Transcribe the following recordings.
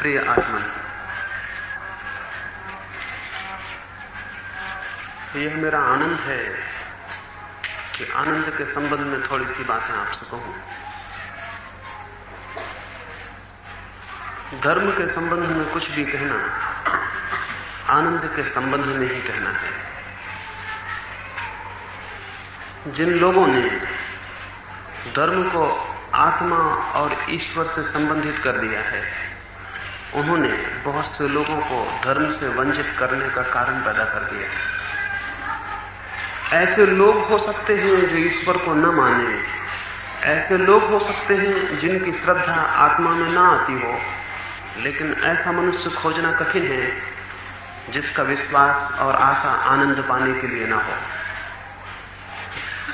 प्रिय आत्मा, यह मेरा आनंद है कि आनंद के संबंध में थोड़ी सी बातें आपसे कहूं। धर्म के संबंध में कुछ भी कहना आनंद के संबंध में ही कहना है। जिन लोगों ने धर्म को आत्मा और ईश्वर से संबंधित कर दिया है, उन्होंने बहुत से लोगों को धर्म से वंचित करने का कारण पैदा कर दिया है। ऐसे लोग हो सकते हैं जो ईश्वर को न माने, ऐसे लोग हो सकते हैं जिनकी श्रद्धा आत्मा में ना आती हो, लेकिन ऐसा मनुष्य खोजना कठिन है जिसका विश्वास और आशा आनंद पाने के लिए ना हो।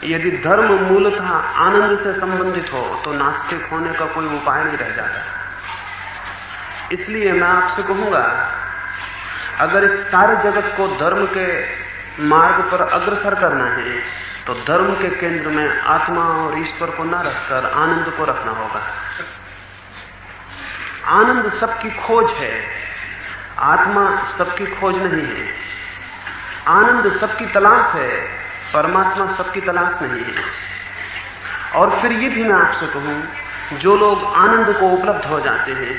यदि धर्म मूलतः आनंद से संबंधित हो तो नास्तिक होने का कोई उपाय नहीं रह जाता। इसलिए मैं आपसे कहूंगा, अगर इस सारे जगत को धर्म के मार्ग पर अग्रसर करना है तो धर्म के केंद्र में आत्मा और ईश्वर को न रखकर आनंद को रखना होगा। आनंद सबकी खोज है, आत्मा सबकी खोज नहीं है। आनंद सबकी तलाश है, परमात्मा सबकी तलाश नहीं है। और फिर ये भी मैं आपसे कहूं, जो लोग आनंद को उपलब्ध हो जाते हैं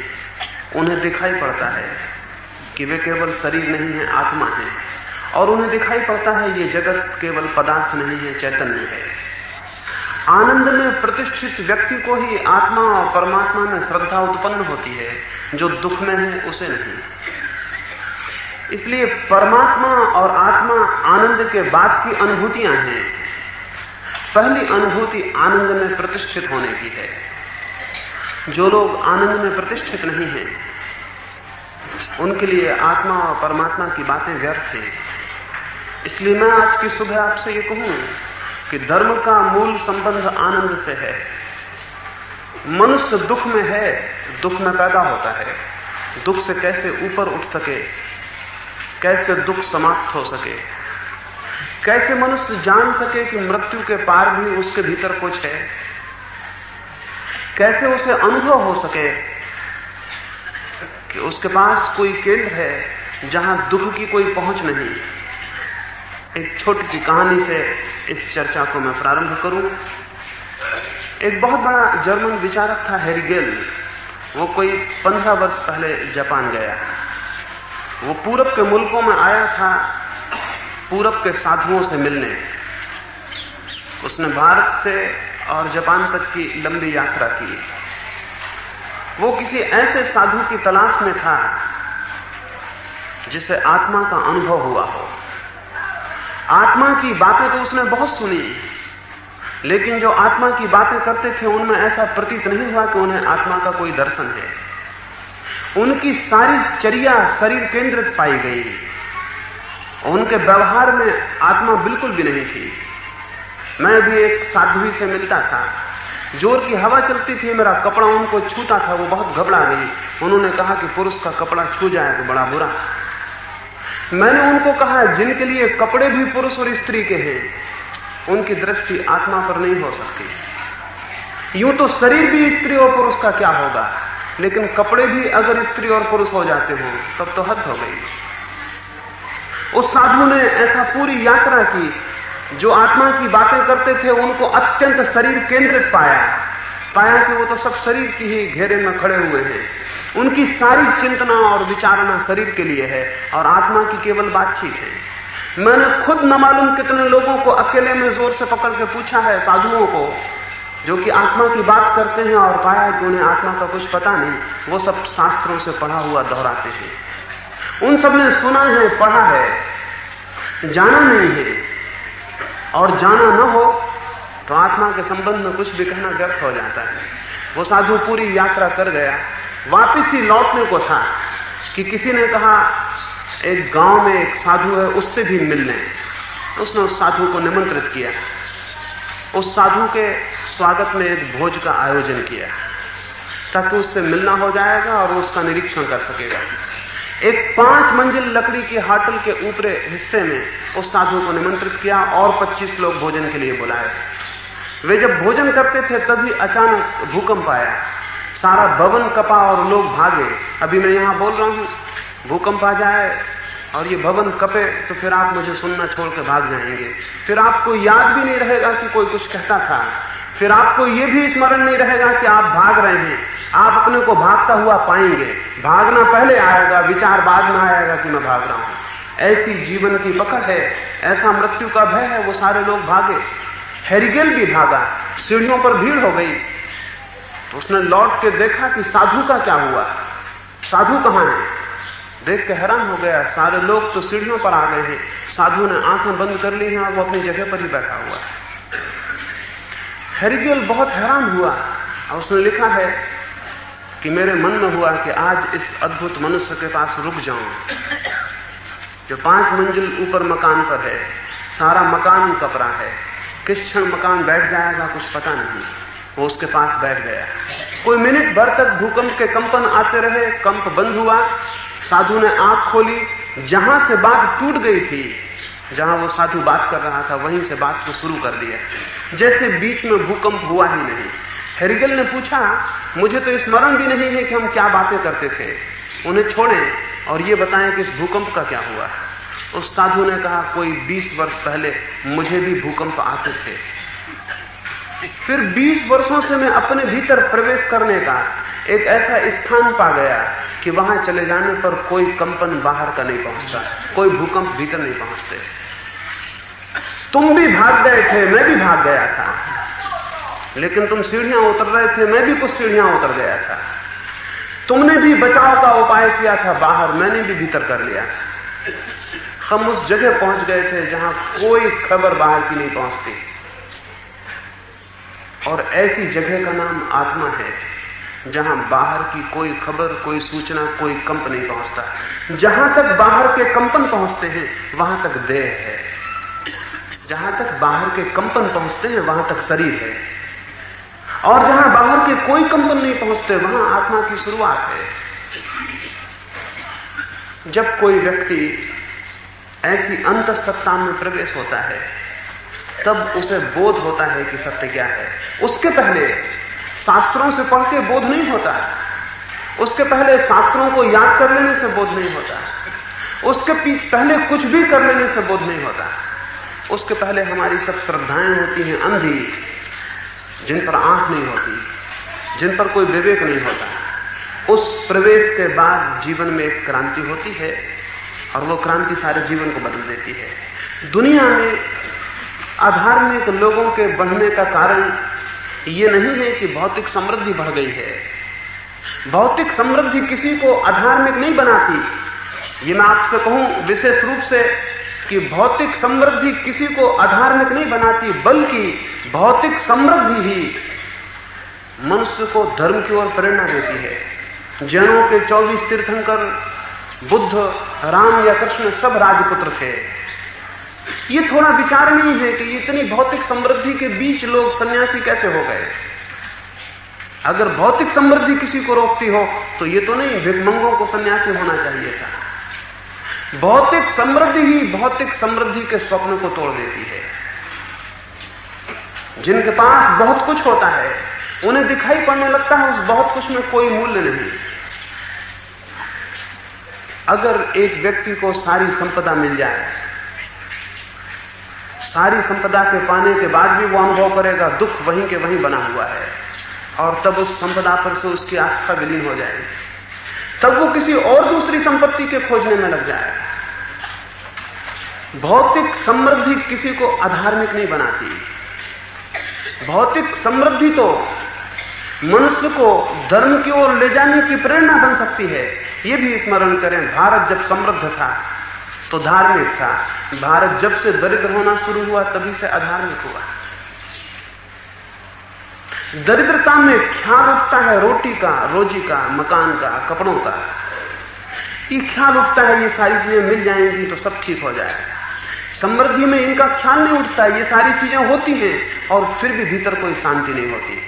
उन्हें दिखाई पड़ता है कि वे केवल शरीर नहीं है, आत्मा है। और उन्हें दिखाई पड़ता है ये जगत केवल पदार्थ नहीं है, चैतन्य है। आनंद में प्रतिष्ठित व्यक्ति को ही आत्मा और परमात्मा में श्रद्धा उत्पन्न होती है, जो दुख में है उसे नहीं। इसलिए परमात्मा और आत्मा आनंद के बाद की अनुभूतियां हैं। पहली अनुभूति आनंद में प्रतिष्ठित होने की है। जो लोग आनंद में प्रतिष्ठित नहीं हैं, उनके लिए आत्मा और परमात्मा की बातें व्यर्थ हैं। इसलिए मैं आज की सुबह आपसे ये कहूं कि धर्म का मूल संबंध आनंद से है। मनुष्य दुख में है, दुख में पैदा होता है। दुख से कैसे ऊपर उठ सके, कैसे दुख समाप्त हो सके, कैसे मनुष्य जान सके कि मृत्यु के पार भी उसके भीतर कुछ है, कैसे उसे अनुभव हो सके कि उसके पास कोई केंद्र है जहां दुख की कोई पहुंच नहीं। एक छोटी सी कहानी से इस चर्चा को मैं प्रारंभ करूं। एक बहुत बड़ा जर्मन विचारक था, हेरिगेल। वो कोई 15 वर्ष पहले जापान गया। वो पूरब के मुल्कों में आया था पूरब के साधुओं से मिलने। उसने भारत से और जापान तक की लंबी यात्रा की। वो किसी ऐसे साधु की तलाश में था जिसे आत्मा का अनुभव हुआ हो। आत्मा की बातें तो उसने बहुत सुनी, लेकिन जो आत्मा की बातें करते थे उनमें ऐसा प्रतीत नहीं हुआ कि उन्हें आत्मा का कोई दर्शन है। उनकी सारी चर्या शरीर केंद्रित पाई गई। उनके व्यवहार में आत्मा बिल्कुल भी नहीं थी। मैं भी एक साध्वी से मिलता था, जोर की हवा चलती थी, मेरा कपड़ा उनको छूता था, वो बहुत घबरा गई। उन्होंने कहा कि पुरुष का कपड़ा छू जाए तो बड़ा बुरा। मैंने उनको कहा, जिनके लिए कपड़े भी पुरुष और स्त्री के हैं, उनकी दृष्टि आत्मा पर नहीं हो सकती। यूं तो शरीर भी स्त्री और पुरुष का क्या होगा, लेकिन कपड़े भी अगर स्त्री और पुरुष हो जाते हो तब तो हद हो गई। उस साधु ने ऐसा पूरी यात्रा की, जो आत्मा की बातें करते थे उनको अत्यंत शरीर केंद्रित पाया कि वो तो सब शरीर की ही घेरे में खड़े हुए हैं। उनकी सारी चिंतना और विचारणा शरीर के लिए है और आत्मा की केवल बातचीत है। मैंने खुद न मालूम कितने लोगों को अकेले में जोर से पकड़ के पूछा है, साधुओं को जो कि आत्मा की बात करते हैं, और पाया कि उन्हें आत्मा का कुछ पता नहीं। वो सब शास्त्रों से पढ़ा हुआ दोहराते हैं। उन सब ने सुना है, पढ़ा है, जाना नहीं है। और जाना न हो तो आत्मा के संबंध में कुछ भी कहना व्यर्थ हो जाता है। वो साधु पूरी यात्रा कर गया, वापिस ही लौटने को था कि किसी ने कहा एक गांव में एक साधु है, उससे भी मिलने। उसने उस साधु को निमंत्रित किया। उस साधु के स्वागत में एक भोज का आयोजन किया ताकि उससे मिलना हो जाएगा और वो उसका निरीक्षण कर सकेगा। एक 5 मंजिल लकड़ी की हाटल के ऊपरी हिस्से में उस साधु को निमंत्रित किया और 25 लोग भोजन के लिए बुलाए। वे जब भोजन करते थे तभी अचानक भूकंप आया। सारा भवन कपा और लोग भागे। अभी मैं यहां बोल रहा हूं, भूकंप आ जाए और ये भवन कपे तो फिर आप मुझे सुनना छोड़ के भाग जाएंगे। फिर आपको याद भी नहीं रहेगा कि कोई कुछ कहता था। फिर आपको ये भी स्मरण नहीं रहेगा कि आप भाग रहे हैं। आप अपने को भागता हुआ पाएंगे। भागना पहले आएगा, विचार बाद में आएगा कि मैं भाग रहा हूं। ऐसी जीवन की पकड़ है, ऐसा मृत्यु का भय है। वो सारे लोग भागे। हेरिगेल भी भागा। सीढ़ियों पर भीड़ हो गई तो उसने लौट के देखा कि साधु का क्या हुआ, साधु कहां है। देख के हैरान हो गया, सारे लोग तो सीढ़ियों पर आ गए हैं, साधु ने आंखें बंद कर ली हैं और वो अपनी जगह पर ही बैठा हुआ है। हेरिगेल बहुत हैरान हुआ और उसने लिखा है कि मेरे मन में हुआ कि आज इस अद्भुत मनुष्य के पास रुक जाऊं जो 5 मंजिल ऊपर मकान पर है, सारा मकान कपरा है, किस क्षण मकान बैठ जाएगा कुछ पता नहीं। वो उसके पास बैठ गया। कोई मिनट भर तक भूकंप के कंपन आते रहे, कंप बंद हुआ। साधु ने आंख खोली, जहां से बात टूट गई थी, जहां वो साधु बात कर रहा था, वहीं से बात को शुरू कर दिया, जैसे बीच में भूकंप हुआ ही नहीं। हेरिगेल ने पूछा, मुझे तो स्मरण भी नहीं है कि हम क्या बातें करते थे, उन्हें छोड़ें और ये बताएं कि इस भूकंप का क्या हुआ। उस साधु ने कहा, कोई 20 वर्ष पहले मुझे भी भूकंप आते थे, फिर 20 वर्षों से मैं अपने भीतर प्रवेश करने का एक ऐसा स्थान पा गया कि वहां चले जाने पर कोई कंपन बाहर का नहीं पहुंचता, कोई भूकंप भीतर नहीं पहुंचते। तुम भी भाग गए थे, मैं भी भाग गया था, लेकिन तुम सीढ़ियां उतर रहे थे, मैं भी कुछ सीढ़ियां उतर गया था। तुमने भी बचाव का उपाय किया था बाहर, मैंने भी भीतर कर लिया। हम उस जगह पहुंच गए थे जहां कोई खबर बाहर की नहीं पहुंचती, और ऐसी जगह का नाम आत्मा है जहां बाहर की कोई खबर, कोई सूचना, कोई कंप नहीं पहुंचता। जहां तक बाहर के कंपन पहुंचते हैं वहां तक देह है, जहां तक बाहर के कंपन पहुंचते हैं वहां तक शरीर है, और जहां बाहर के कोई कंपन नहीं पहुंचते वहां आत्मा की शुरुआत है। जब कोई व्यक्ति ऐसी अंतःसत्ता में प्रवेश होता है तब उसे बोध होता है कि सत्य क्या है। उसके पहले शास्त्रों से पढ़ के बोध नहीं होता, उसके पहले शास्त्रों को याद कर लेने से बोध नहीं होता, उसके पहले कुछ भी कर लेने से बोध नहीं होता। उसके पहले हमारी सब श्रद्धाएं होती हैं अंधी, जिन पर आंख नहीं होती, जिन पर कोई विवेक नहीं होता। उस प्रवेश के बाद जीवन में एक क्रांति होती है और वो क्रांति सारे जीवन को बदल देती है। दुनिया में अधार्मिक लोगों के बढ़ने का कारण ये नहीं है कि भौतिक समृद्धि बढ़ गई है। भौतिक समृद्धि किसी को अधार्मिक नहीं बनाती। ये मैं आपसे कहूं विशेष रूप से कि भौतिक समृद्धि किसी को अधार्मिक नहीं बनाती, बल्कि भौतिक समृद्धि ही मनुष्य को धर्म की ओर प्रेरणा देती है। जैनों के 24 तीर्थंकर, बुद्ध, राम या कृष्ण सब राजपुत्र थे। ये थोड़ा विचार नहीं है कि इतनी भौतिक समृद्धि के बीच लोग सन्यासी कैसे हो गए। अगर भौतिक समृद्धि किसी को रोकती हो तो ये तो नहीं भिखमंगों को सन्यासी होना चाहिए था। भौतिक समृद्धि ही भौतिक समृद्धि के स्वप्न को तोड़ देती है। जिनके पास बहुत कुछ होता है उन्हें दिखाई पड़ने लगता है उस बहुत कुछ में कोई मूल्य नहीं। अगर एक व्यक्ति को सारी संपदा मिल जाए, सारी संपदा के पाने के बाद भी वो अनुभव करेगा दुख वहीं के वहीं बना हुआ है, और तब उस संपदा पर से उसकी आस्था विलीन हो जाएगी, तब वो किसी और दूसरी संपत्ति के खोजने में लग जाएगा। भौतिक समृद्धि किसी को अधार्मिक नहीं बनाती। भौतिक समृद्धि तो मनुष्य को धर्म की ओर ले जाने की प्रेरणा बन सकती है। ये भी स्मरण करें, भारत जब समृद्ध था तो धार्मिक था, भारत जब से दरिद्र होना शुरू हुआ तभी से अधार्मिक हुआ। दरिद्रता में ख्याल उठता है रोटी का, रोजी का, मकान का, कपड़ों का। ये ख्याल उठता है ये सारी चीजें मिल जाएंगी तो सब ठीक हो जाएगा। समृद्धि में इनका ख्याल नहीं उठता, ये सारी चीजें होती हैं और फिर भी भीतर कोई शांति नहीं होती।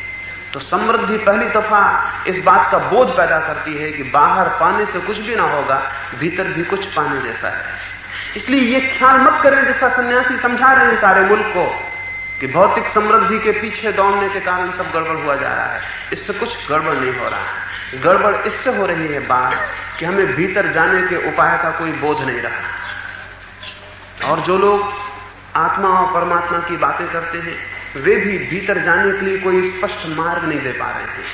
तो समृद्धि पहली दफा इस बात का बोझ पैदा करती है कि बाहर पाने से कुछ भी ना होगा, भीतर भी कुछ पाने जैसा है। इसलिए ये ख्याल मत करें जैसा सन्यासी समझा रहे हैं सारे मुल्क को कि भौतिक समृद्धि के पीछे दौड़ने के कारण सब गड़बड़ हुआ जा रहा है। इससे कुछ गड़बड़ नहीं हो रहा है। गड़बड़ इससे हो रही है बात कि हमें भीतर जाने के उपाय का कोई बोध नहीं रहा। और जो लोग आत्मा और परमात्मा की बातें करते हैं वे भी भीतर जाने के लिए कोई स्पष्ट मार्ग नहीं दे पा रहे हैं,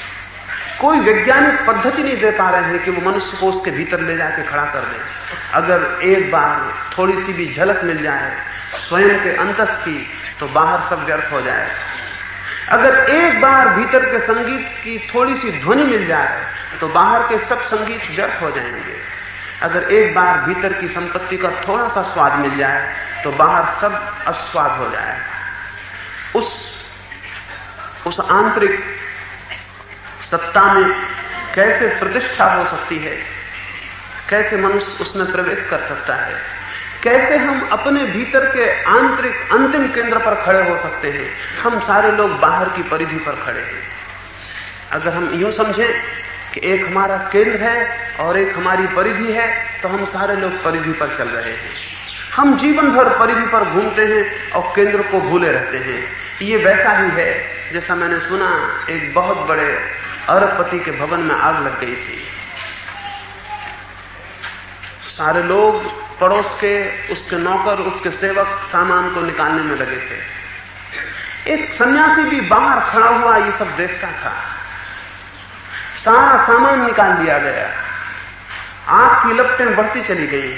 कोई वैज्ञानिक पद्धति नहीं दे पा रहे हैं कि वो मनुष्य को उसके भीतर ले जाके खड़ा कर दे। अगर एक बार थोड़ी सी भी झलक मिल जाए स्वयं के अंतस की तो बाहर सब व्यर्थ हो जाए। अगर एक बार भीतर के संगीत की थोड़ी सी ध्वनि मिल जाए तो बाहर के सब संगीत व्यर्थ हो जाएंगे। अगर एक बार भीतर की संपत्ति का थोड़ा सा स्वाद मिल जाए तो बाहर सब अस्वाद हो जाएगा। उस आंतरिक सत्ता में कैसे प्रतिष्ठा हो सकती है, कैसे मनुष्य उसमें प्रवेश कर सकता है, कैसे हम अपने भीतर के आंतरिक अंतिम केंद्र पर खड़े हो सकते हैं। हम सारे लोग बाहर की परिधि पर खड़े हैं। अगर हम यूं समझें कि एक हमारा केंद्र है और एक हमारी परिधि है तो हम सारे लोग परिधि पर चल रहे हैं। हम जीवन भर परिधि पर घूमते हैं और केंद्र को भूले रहते हैं। ये वैसा ही है जैसा मैंने सुना एक बहुत बड़े अरबपति के भवन में आग लग गई थी। सारे लोग पड़ोस के, उसके नौकर, उसके सेवक सामान को निकालने में लगे थे। एक सन्यासी भी बाहर खड़ा हुआ ये सब देखता था। सारा सामान निकाल लिया गया, आग की लपटें बढ़ती चली गई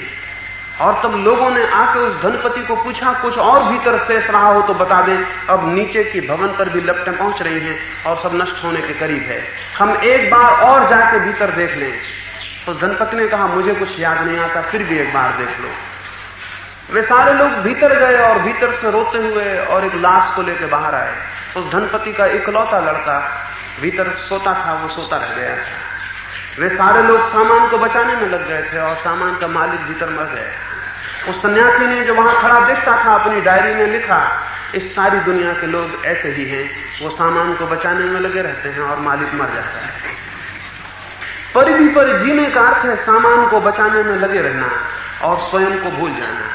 और तब लोगों ने आके उस धनपति को पूछा कुछ और भीतर शेष रहा हो तो बता दें। अब नीचे की भवन पर भी लपटें पहुंच रही हैं और सब नष्ट होने के करीब है। हम एक बार और जाके भीतर देख लें। तो धनपति ने कहा मुझे कुछ याद नहीं आता, फिर भी एक बार देख लो। वे सारे लोग भीतर गए और भीतर से रोते हुए और एक लाश को लेकर बाहर आए। उस धनपति का इकलौता लड़का भीतर सोता था, वो सोता रह गया था। वे सारे लोग सामान को बचाने में लग गए थे और सामान का मालिक भीतर मर गया। उस सन्यासी ने जो वहां खड़ा देखता था अपनी डायरी में लिखा, इस सारी दुनिया के लोग ऐसे ही हैं, वो सामान को बचाने में लगे रहते हैं और मालिक मर जाता है। परिधि पर जीने का अर्थ है सामान को बचाने में लगे रहना और स्वयं को भूल जाना।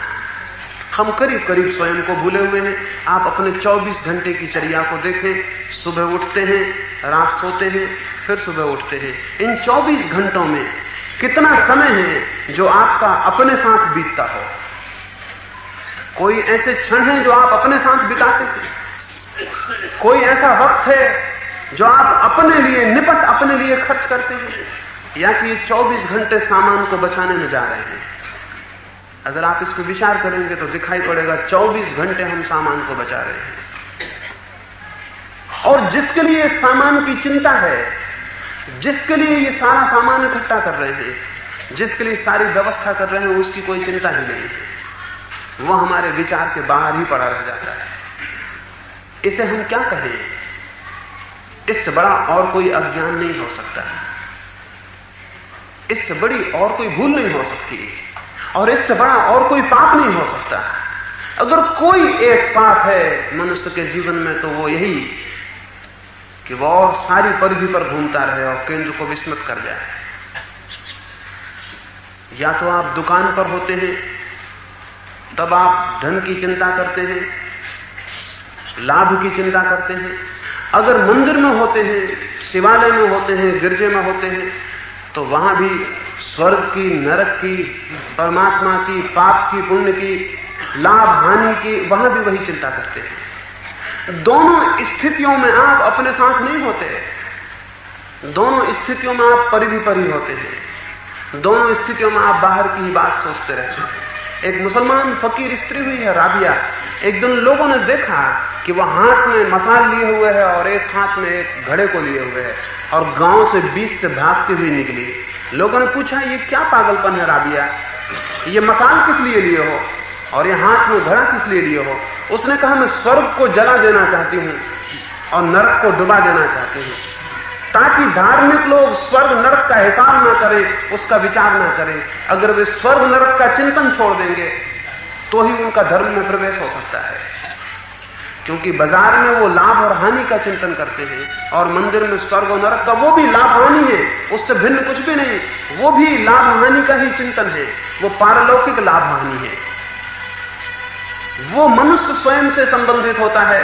हम करीब करीब स्वयं को भूले हुए हैं। आप अपने 24 घंटे की चर्या को देखें। सुबह उठते हैं, रात सोते हैं, फिर सुबह उठते हैं। इन 24 घंटों में कितना समय है जो आपका अपने साथ बीतता हो? कोई ऐसे क्षण हैं जो आप अपने साथ बिताते हैं? कोई ऐसा वक्त है जो आप अपने लिए निपट अपने लिए खर्च करते हैं? या कि ये 24 घंटे सामान को बचाने में जा रहे हैं? अगर आप इस पर विचार करेंगे तो दिखाई पड़ेगा 24 घंटे हम सामान को बचा रहे हैं। और जिसके लिए सामान की चिंता है, जिसके लिए ये सारा सामान इकट्ठा कर रहे हैं, जिसके लिए सारी व्यवस्था कर रहे हैं, उसकी कोई चिंता ही नहीं है। वो हमारे विचार के बाहर ही पड़ा रह जाता है। इसे हम क्या कहें? इससे बड़ा और कोई अज्ञान नहीं हो सकता, इससे बड़ी और कोई भूल नहीं हो सकती, और इससे बड़ा और कोई पाप नहीं हो सकता। अगर कोई एक पाप है मनुष्य के जीवन में तो वो यही कि वो और सारी परिधि पर घूमता रहे और केंद्र को विस्मृत कर जाए। या तो आप दुकान पर होते हैं तब आप धन की चिंता करते हैं, लाभ की चिंता करते हैं। अगर मंदिर में होते हैं, शिवालय में होते हैं, गिरजे में होते हैं तो वहां भी स्वर्ग की, नरक की, परमात्मा की, पाप की, पुण्य की, लाभ हानि की, वहां भी वही चिंता करते हैं। दोनों स्थितियों में आप अपने साथ नहीं होते। दोनों स्थितियों में आप परिधि पर ही होते हैं। दोनों स्थितियों में आप बाहर की ही बात सोचते रहते हैं। एक मुसलमान फकीर स्त्री हुई है राबिया। एक दिन लोगों ने देखा कि वह हाथ में मसाल लिए हुए है और एक हाथ में एक घड़े को लिए हुए है और गांव से बीच से भागती हुई निकली। लोगों ने पूछा ये क्या पागलपन है राबिया, ये मसाल किस लिए लिए हो और ये हाथ में घड़ा किस लिए लिए हो? उसने कहा मैं स्वर्ग को जला देना चाहती हूं और नरक को डुबा देना चाहती हूं, ताकि धार्मिक लोग स्वर्ग नरक का हिसाब ना करें, उसका विचार ना करें। अगर वे स्वर्ग नरक का चिंतन छोड़ देंगे तो ही उनका धर्म में प्रवेश हो सकता है। क्योंकि बाजार में वो लाभ और हानि का चिंतन करते हैं और मंदिर में स्वर्ग और नरक का वो भी लाभ हानि है, उससे भिन्न कुछ भी नहीं। वो भी लाभ हानि का ही चिंतन है, वो पारलौकिक लाभ हानि है। वो मनुष्य स्वयं से संबंधित होता है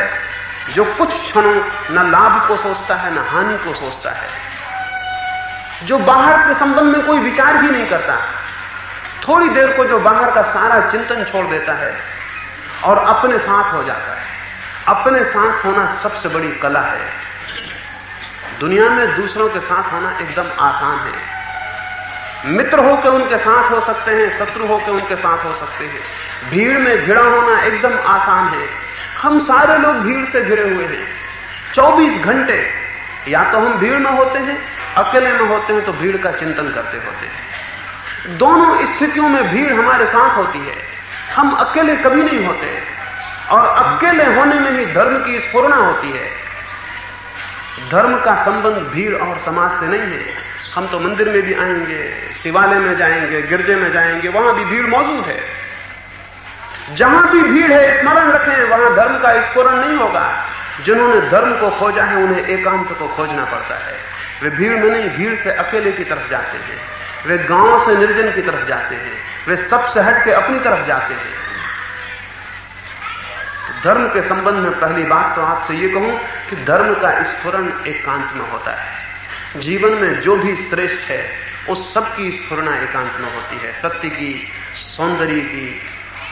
जो कुछ क्षणों न लाभ को सोचता है न हानि को सोचता है, जो बाहर के संबंध में कोई विचार भी नहीं करता, थोड़ी देर को जो बाहर का सारा चिंतन छोड़ देता है और अपने साथ हो जाता है। अपने साथ होना सबसे बड़ी कला है। दुनिया में दूसरों के साथ होना एकदम आसान है। मित्र होकर उनके साथ हो सकते हैं, शत्रु होकर उनके साथ हो सकते हैं। भीड़ में घिरा होना एकदम आसान है। हम सारे लोग भीड़ से घिरे हुए हैं। 24 घंटे या तो हम भीड़ में होते हैं, अकेले में होते हैं तो भीड़ का चिंतन करते होते हैं। दोनों स्थितियों में भीड़ हमारे साथ होती है। हम अकेले कभी नहीं होते और अकेले होने में ही धर्म की स्फुरना होती है। धर्म का संबंध भीड़ और समाज से नहीं है। हम तो मंदिर में भी आएंगे, शिवालय में जाएंगे, गिरजे में जाएंगे, वहां भी भीड़ मौजूद है। जहां भी भीड़ है स्मरण रखें, वहां धर्म का स्फुरण नहीं होगा। जिन्होंने धर्म को खोजा है उन्हें एकांत को खोजना पड़ता है। वे भीड़ में नहीं, भीड़ से अकेले की तरफ जाते हैं। वे गांव से निर्जन की तरफ जाते हैं। वे सबसे हट के अपनी तरफ जाते हैं। धर्म के संबंध में पहली बात तो आपसे यह कहूं कि धर्म का स्फुरण एकांत में होता है। जीवन में जो भी श्रेष्ठ है उस सब की स्फुरना एकांत में होती है। सत्य की, सौंदर्य की,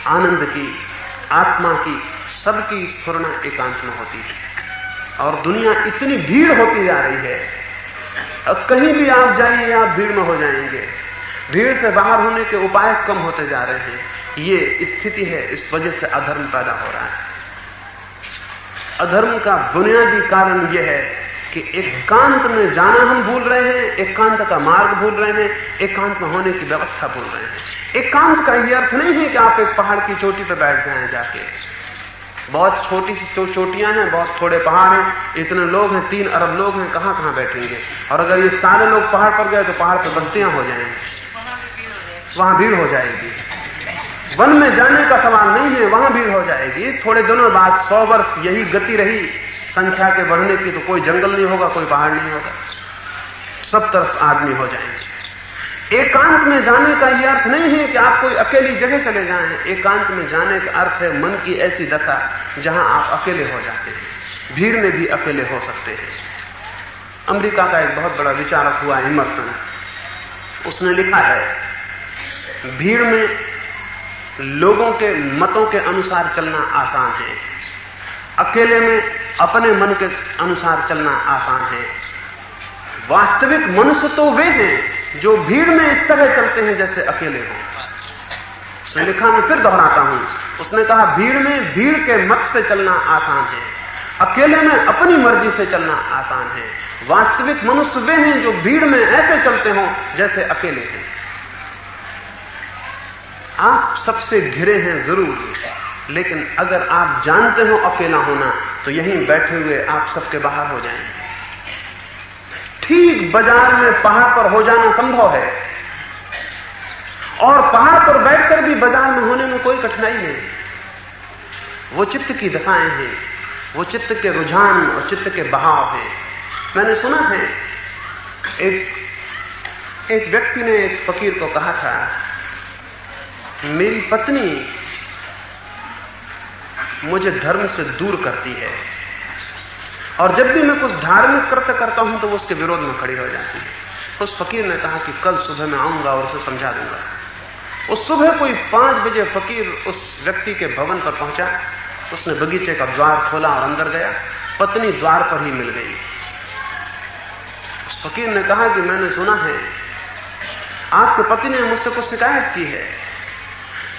आनंद की, आत्मा की, सबकी स्फुरना एकांत में होती है। और दुनिया इतनी भीड़ होती जा रही है, अब कहीं भी आप जाइए आप भीड़ में हो जाएंगे। भीड़ से बाहर होने के उपाय कम होते जा रहे हैं। ये स्थिति है, इस वजह से अधर्म पैदा हो रहा है। अधर्म का बुनियादी कारण यह है कि एकांत में जाना हम भूल रहे हैं, एकांत का मार्ग भूल रहे हैं, एकांत में होने की व्यवस्था भूल रहे हैं। एकांत का यह अर्थ नहीं है कि आप एक पहाड़ की चोटी पर बैठ जाएं जाके। बहुत छोटी सी चोटियां हैं, बहुत थोड़े पहाड़ हैं, इतने लोग हैं, 3 अरब लोग हैं, कहां कहां बैठेंगे। और अगर ये सारे लोग पहाड़ पर गए तो पहाड़ पर बस्तियां हो जाएंगी, वहां भीड़ हो जाएगी। वन में जाने का सवाल नहीं है, वहां भीड़ हो जाएगी। थोड़े दिनों बाद 100 वर्ष यही गति रही संख्या के बढ़ने की तो कोई जंगल नहीं होगा, कोई पहाड़ नहीं होगा, सब तरफ आदमी हो जाएंगे। एकांत में जाने का यह अर्थ नहीं है कि आप कोई अकेली जगह चले जाएं। एकांत में जाने का अर्थ है मन की ऐसी दशा जहां आप अकेले हो जाते हैं। भीड़ में भी अकेले हो सकते हैं। अमेरिका का एक बहुत बड़ा विचारक हुआ इमर्सन, उसने लिखा है भीड़ में लोगों के मतों के अनुसार चलना आसान है, अकेले में अपने मन के अनुसार चलना आसान है। वास्तविक मनुष्य तो वे हैं जो भीड़ में इस तरह चलते हैं जैसे अकेले हो। उसने लिखा, मैं फिर दोहराता हूं, उसने कहा भीड़ में भीड़ के मत से चलना आसान है, अकेले में अपनी मर्जी से चलना आसान है। वास्तविक मनुष्य वे हैं जो भीड़ में ऐसे चलते हो जैसे अकेले हैं। आप सबसे घिरे हैं जरूर, लेकिन अगर आप जानते हो अकेला होना तो यहीं बैठे हुए आप सबके बाहर हो जाएंगे। ठीक बाजार में पहाड़ पर हो जाना संभव है और पहाड़ पर बैठकर भी बाजार में होने में कोई कठिनाई नहीं। वो चित्त की दशाएं हैं, वो चित्त के रुझान और चित्त के बहाव हैं। मैंने सुना है एक व्यक्ति ने एक फकीर को कहा था, मेरी पत्नी मुझे धर्म से दूर करती है और जब भी मैं कुछ धार्मिक कृत्य करता हूं तो वो उसके विरोध में खड़ी हो जाती है। उस फकीर ने कहा कि कल सुबह मैं आऊंगा और उसे समझा दूंगा। उस सुबह कोई 5 बजे फकीर उस व्यक्ति के भवन पर पहुंचा। उसने बगीचे का द्वार खोला और अंदर गया। पत्नी द्वार पर ही मिल गई। उस फकीर ने कहा कि मैंने सुना है आपके पति ने मुझसे कुछ शिकायत की है,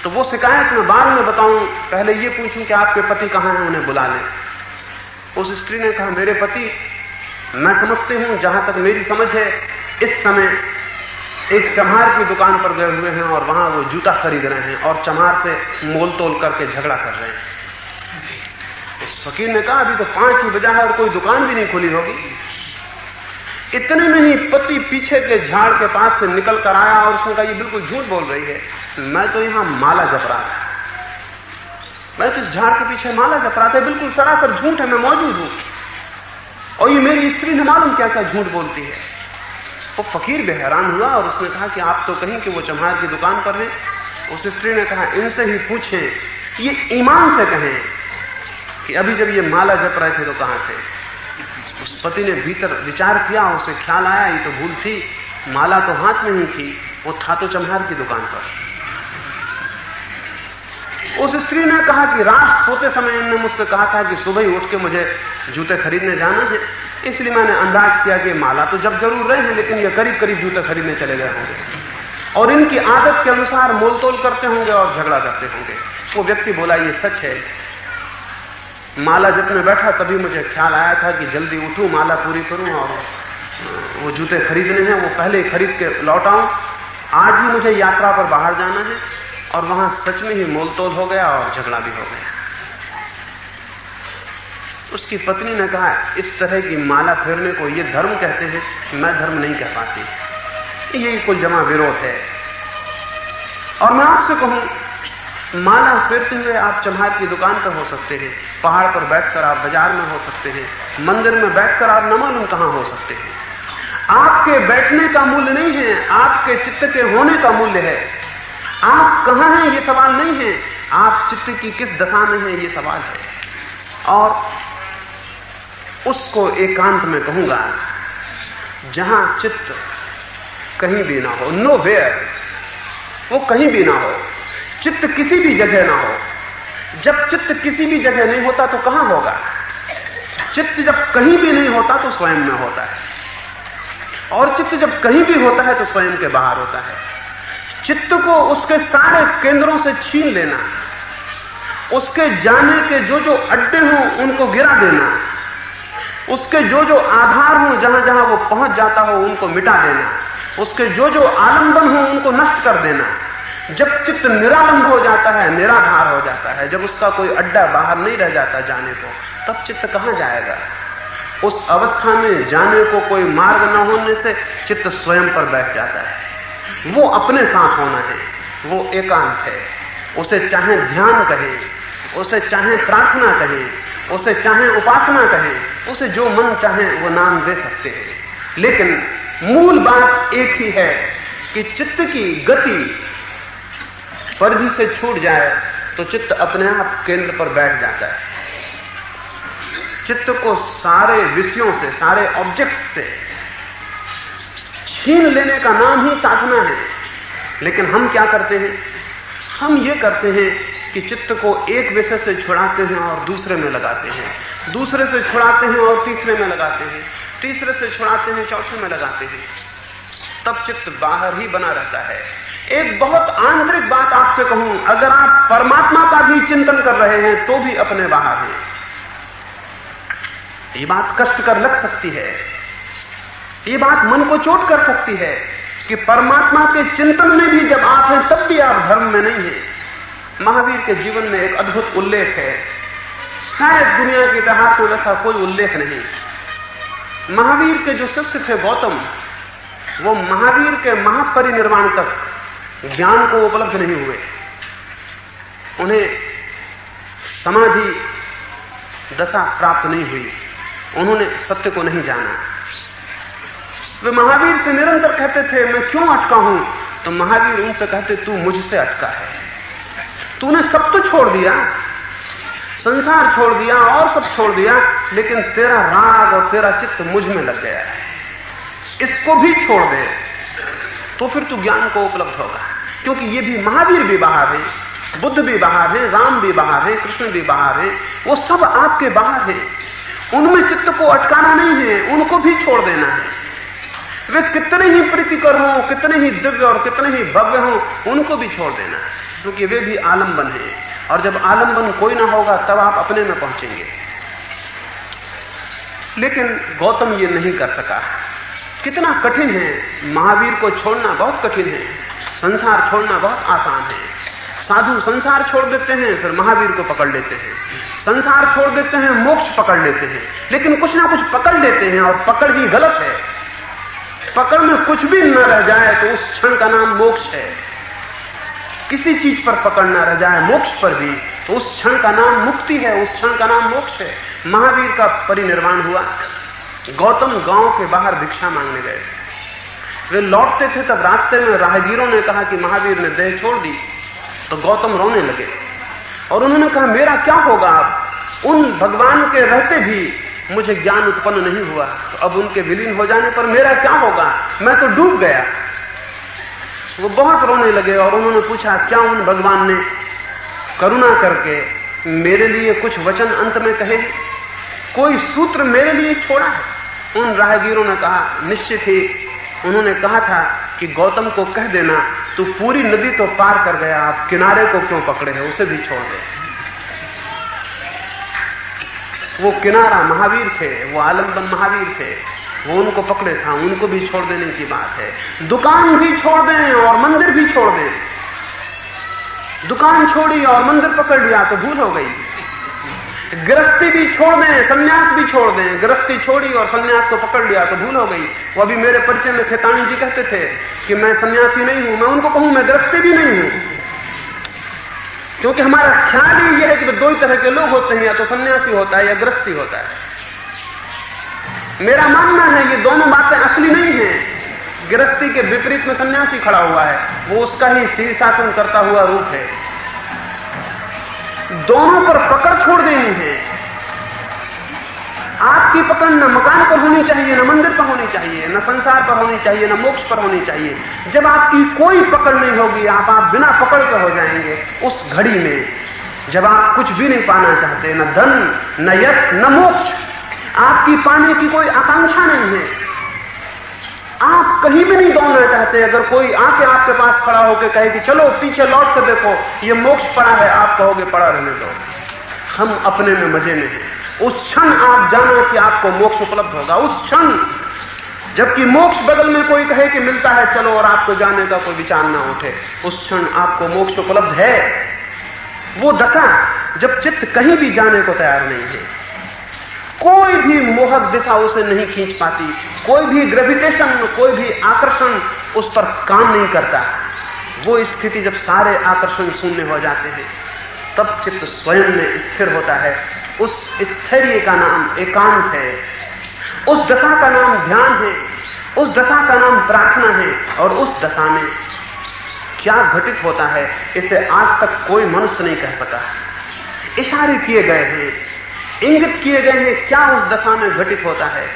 तो वो शिकायत मैं बाद में बताऊं, पहले ये पूछूं कि आपके पति कहां हैं, उन्हें बुला लें। उस स्त्री ने कहा, मेरे पति, मैं समझती हूं, जहां तक मेरी समझ है, इस समय एक चम्हार की दुकान पर गए हुए हैं और वहां वो जूता खरीद रहे हैं और चम्हार से मोल तोल करके झगड़ा कर रहे हैं। उस फकीर ने कहा, अभी तो 5 ही बजा है और कोई दुकान भी नहीं खुली होगी। इतने में ही पति पीछे के झाड़ के पास से निकल कर आया और उसने कहा, ये बिल्कुल झूठ बोल रही है, मैं तो यहां माला जप रहा था, मैं तो इस झाड़ के पीछे माला जप रहा था, बिल्कुल सरासर झूठ है, मैं मौजूद हूं और ये मेरी स्त्री ने मालूम क्या क्या झूठ बोलती है। वो फकीर भी हैरान हुआ और उसने कहा कि आप तो कहीं कि वो चम्हार की दुकान पर हैं। उस स्त्री ने कहा, इनसे ही पूछें, ये ईमान से कहें कि अभी जब ये माला जप रहे थे तो कहां थे। उस पति ने भीतर विचार किया, उसे ख्याल आया ये तो भूल थी, माला तो हाथ में ही थी, वो था तो चम्हार की दुकान पर। उस स्त्री ने कहा कि रात सोते समय इनने मुझसे कहा था कि सुबह ही उठ के मुझे जूते खरीदने जाना है, इसलिए मैंने अंदाज किया कि माला तो जब जरूर रहे हैं, लेकिन ये करीब करीब जूते खरीदने चले गए होंगे और इनकी आदत के अनुसार मोलतोल करते होंगे और झगड़ा करते होंगे। वो व्यक्ति बोला ये सच है, माला जपने बैठा तभी मुझे ख्याल आया था कि जल्दी उठूं, माला पूरी करूं और वो जूते खरीदने हैं, वो पहले खरीद के लौट आऊं। आज ही मुझे यात्रा पर बाहर जाना है। और वहां सच में ही मोलतोल हो गया और झगड़ा भी हो गया। उसकी पत्नी ने कहा इस तरह की माला फेरने को ये धर्म कहते हैं, मैं धर्म नहीं कह पाती, ये कुल जमा विरोध है। और मैं आपसे कहूं, माला फेरते हुए आप चम्हार की दुकान पर हो सकते हैं, पहाड़ पर बैठकर आप बाजार में हो सकते हैं, मंदिर में बैठकर आप न मालूम कहां हो सकते हैं। आपके बैठने का मूल्य नहीं है, आपके चित्त के होने का मूल्य है। आप कहां हैं ये सवाल नहीं है, आप चित्त की किस दशा में हैं ये सवाल है। और उसको एकांत में कहूंगा जहां चित्त कहीं भी ना हो, नो वेयर, वो कहीं भी ना हो, चित्त किसी भी जगह ना हो। जब चित्त किसी भी जगह नहीं होता तो कहां होगा? चित्त जब कहीं भी नहीं होता तो स्वयं में होता है, और चित्त जब कहीं भी होता है तो स्वयं के बाहर होता है। चित्त को उसके सारे केंद्रों से छीन लेना, उसके जाने के जो जो अड्डे हों उनको गिरा देना, उसके जो जो आधार हों जहां जहां वो पहुंच जाता हो उनको मिटा देना, उसके जो जो आलंबन हों उनको नष्ट कर देना। जब चित्त निरालंब हो जाता है, निराधार हो जाता है, जब उसका कोई अड्डा बाहर नहीं रह जाता जाने को, तब चित्त कहां जाएगा? उस अवस्था में जाने को कोई मार्ग न होने से चित्त स्वयं पर बैठ जाता है। वो अपने साथ होना है, वो एकांत है। उसे चाहे ध्यान कहें, उसे चाहे प्रार्थना कहें, उसे चाहे उपासना कहें, उसे जो मन चाहे वो नाम दे सकते हैं, लेकिन मूल बात एक ही है कि चित्त की गति परिधि से छूट जाए तो चित्त अपने आप केंद्र पर बैठ जाता है। चित्त को सारे विषयों से, सारे ऑब्जेक्ट से छीन लेने का नाम ही साधना है। लेकिन हम क्या करते हैं? हम ये करते हैं कि चित्त को एक विषय से छुड़ाते हैं और दूसरे में लगाते हैं, दूसरे से छुड़ाते हैं और तीसरे में लगाते हैं, तीसरे से छुड़ाते हैं चौथे में लगाते हैं, तब चित्त बाहर ही बना रहता है। एक बहुत आंतरिक बात आपसे कहूं, अगर आप परमात्मा का भी चिंतन कर रहे हैं तो भी अपने बाहर हैं। ये बात कष्टकर लग सकती है, ये बात मन को चोट कर सकती है कि परमात्मा के चिंतन में भी जब आप हैं तब भी आप धर्म में नहीं हैं। महावीर के जीवन में एक अद्भुत उल्लेख है, शायद दुनिया के इतिहास में वैसा कोई उल्लेख नहीं। महावीर के जो शिष्य थे गौतम, वो महावीर के महापरिनिर्वाण तक ज्ञान को उपलब्ध नहीं हुए। उन्हें समाधि दशा प्राप्त नहीं हुई, उन्होंने सत्य को नहीं जाना। वे महावीर से निरंतर कहते थे मैं क्यों अटका हूं? तो महावीर उनसे कहते तू मुझसे अटका है, तूने सब तो छोड़ दिया, संसार छोड़ दिया और सब छोड़ दिया, लेकिन तेरा राग और तेरा चित्त मुझ में लग गया है, इसको भी छोड़ दे तो फिर तू ज्ञान को उपलब्ध होगा। क्योंकि ये भी महावीर भी बाहर है, बुद्ध भी बाहर है, राम भी बाहर है, कृष्ण भी बाहर है, वो सब आपके बाहर है। उनमें चित्त को अटकाना नहीं है, उनको भी छोड़ देना है। वे कितने ही प्रीतिकर हों, कितने ही दिव्य और कितने ही भव्य हों, उनको भी छोड़ देना है, क्योंकि वे भी आलंबन हैं। और जब आलंबन कोई ना होगा तब आप अपने में पहुंचेंगे। लेकिन गौतम ये नहीं कर सका। कितना कठिन है, महावीर को छोड़ना बहुत कठिन है, संसार छोड़ना बहुत आसान है। साधु संसार छोड़ देते हैं, फिर महावीर को पकड़ लेते हैं, संसार छोड़ देते हैं, मोक्ष पकड़ लेते हैं, लेकिन कुछ ना कुछ पकड़ लेते हैं, और पकड़ ही गलत है। पकड़ में कुछ भी न रह जाए तो उस क्षण का नाम मोक्ष है। किसी चीज पर पकड़ न रह जाए, मोक्ष पर भी, तो उस क्षण का नाम मुक्ति है, उस क्षण का नाम मोक्ष है। महावीर का परिनिर्वाण हुआ, गौतम गांव के बाहर भिक्षा मांगने गए। वे लौटते थे तब रास्ते में राहगीरों ने कहा कि महावीर ने देह छोड़ दी। तो गौतम रोने लगे और उन्होंने कहा मेरा क्या होगा अब? उन भगवान के रहते भी मुझे ज्ञान उत्पन्न नहीं हुआ, तो अब उनके विलीन हो जाने पर मेरा क्या होगा? मैं तो डूब गया। वो बहुत रोने लगे और उन्होंने पूछा, क्या उन भगवान ने करुणा करके मेरे लिए कुछ वचन अंत में कहे, कोई सूत्र मेरे लिए छोड़ा है? उन राहगीरों ने कहा, निश्चित ही उन्होंने कहा था कि गौतम को कह देना, तू पूरी नदी तो पार कर गया, आप किनारे को क्यों पकड़े हैं, उसे भी छोड़ दे। वो किनारा महावीर थे, वो आलम्बन महावीर थे, वो उनको पकड़े था, उनको भी छोड़ देने की बात है। दुकान भी छोड़ दें और मंदिर भी छोड़ दें। दुकान छोड़ी और मंदिर पकड़ लिया तो भूल हो गई। गृहस्थी भी छोड़ दें, सन्यास भी छोड़ दें। गृहस्थी छोड़ी और सन्यास को पकड़ लिया तो भूल हो गई। वो अभी मेरे परिचय में खेतानी जी कहते थे कि मैं सन्यासी नहीं हूं। मैं उनको कहूं मैं गृहस्थी भी नहीं हूं, क्योंकि हमारा ख्याल ही यह है कि दो ही तरह के लोग होते हैं, या तो सन्यासी होता है या गृहस्थी होता है। मेरा मानना है ये दोनों बातें असली नहीं है। गृहस्थी के विपरीत में सन्यासी खड़ा हुआ है, वो उसका ही शीर्षासन करता हुआ रूप है। दोनों पर पकड़ छोड़ देनी है। आपकी पकड़ न मकान पर होनी चाहिए, न मंदिर पर होनी चाहिए, न संसार पर होनी चाहिए, न मोक्ष पर होनी चाहिए। जब आपकी कोई पकड़ नहीं होगी, आप बिना पकड़ के हो जाएंगे। उस घड़ी में जब आप कुछ भी नहीं पाना चाहते, न धन, न यश, न मोक्ष, आपकी पाने की कोई आकांक्षा नहीं है, आप कहीं भी नहीं दौड़ना चाहते। अगर कोई आके आपके पास खड़ा होकर कहे कि चलो पीछे लौट कर देखो, ये मोक्ष पड़ा है, आप कहोगे पड़ा रहने दो, हम अपने में मजे में हैं। उस क्षण आप जानो कि आपको मोक्ष उपलब्ध होगा। उस क्षण जबकि मोक्ष बगल में कोई कहे कि मिलता है चलो, और आपको जाने का कोई विचार ना उठे, उस क्षण आपको मोक्ष उपलब्ध है। वो दशा जब चित्त कहीं भी जाने को तैयार नहीं है, कोई भी मोहक दिशा उसे नहीं खींच पाती, कोई भी ग्रेविटेशन, कोई भी आकर्षण उस पर काम नहीं करता। वो स्थिति जब सारे आकर्षण शून्य हो जाते हैं, तब चित्त स्वयं में स्थिर होता है। उस स्थैर्य का नाम एकांत है, उस दशा का नाम ध्यान है, उस दशा का नाम प्रार्थना है। और उस दशा में क्या घटित होता है, इसे आज तक कोई मनुष्य नहीं कह सका। इशारे किए गए हैं, इंगित किए गए हैं, क्या उस दशा में घटित होता है,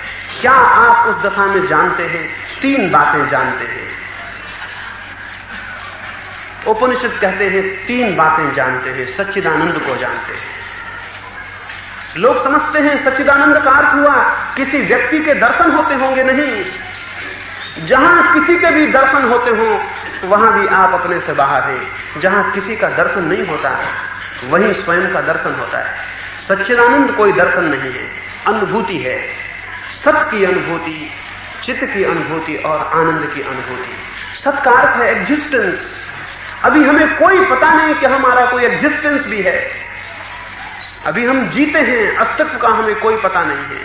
क्या आप उस दशा में जानते हैं? 3 बातें जानते हैं। उपनिषद कहते हैं 3 बातें जानते हैं। सच्चिदानंद को जानते हैं। लोग समझते हैं सच्चिदानंद का अर्थ हुआ किसी व्यक्ति के दर्शन होते होंगे। नहीं, जहां किसी के भी दर्शन होते हों वहां भी आप अपने से बाहर हैं। जहां किसी का दर्शन नहीं होता वहीं स्वयं का दर्शन होता है। सच्चिदानंद कोई दर्शन नहीं है, अनुभूति है। सत की अनुभूति, चित्त की अनुभूति और आनंद की अनुभूति। सत का अर्थ है एग्जिस्टेंस। अभी हमें कोई पता नहीं कि हमारा कोई एग्जिस्टेंस भी है। अभी हम जीते हैं, अस्तित्व का हमें कोई पता नहीं है।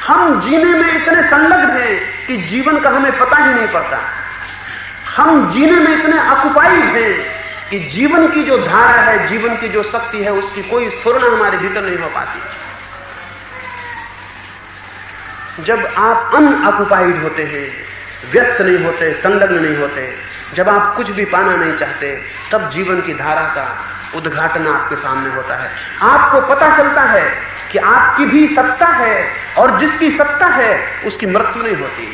हम जीने में इतने संलग्न हैं कि जीवन का हमें पता ही नहीं पड़ता। हम जीने में इतने ऑक्युपाइड हैं कि जीवन की जो धारा है, जीवन की जो शक्ति है, उसकी कोई स्फुरना हमारे भीतर नहीं हो पाती। जब आप अनऑक्युपाइड होते हैं, व्यस्त नहीं होते, संलग्न नहीं होते, जब आप कुछ भी पाना नहीं चाहते, तब जीवन की धारा का उद्घाटन आपके सामने होता है। आपको पता चलता है कि आपकी भी सत्ता है, और जिसकी सत्ता है उसकी मृत्यु नहीं होती।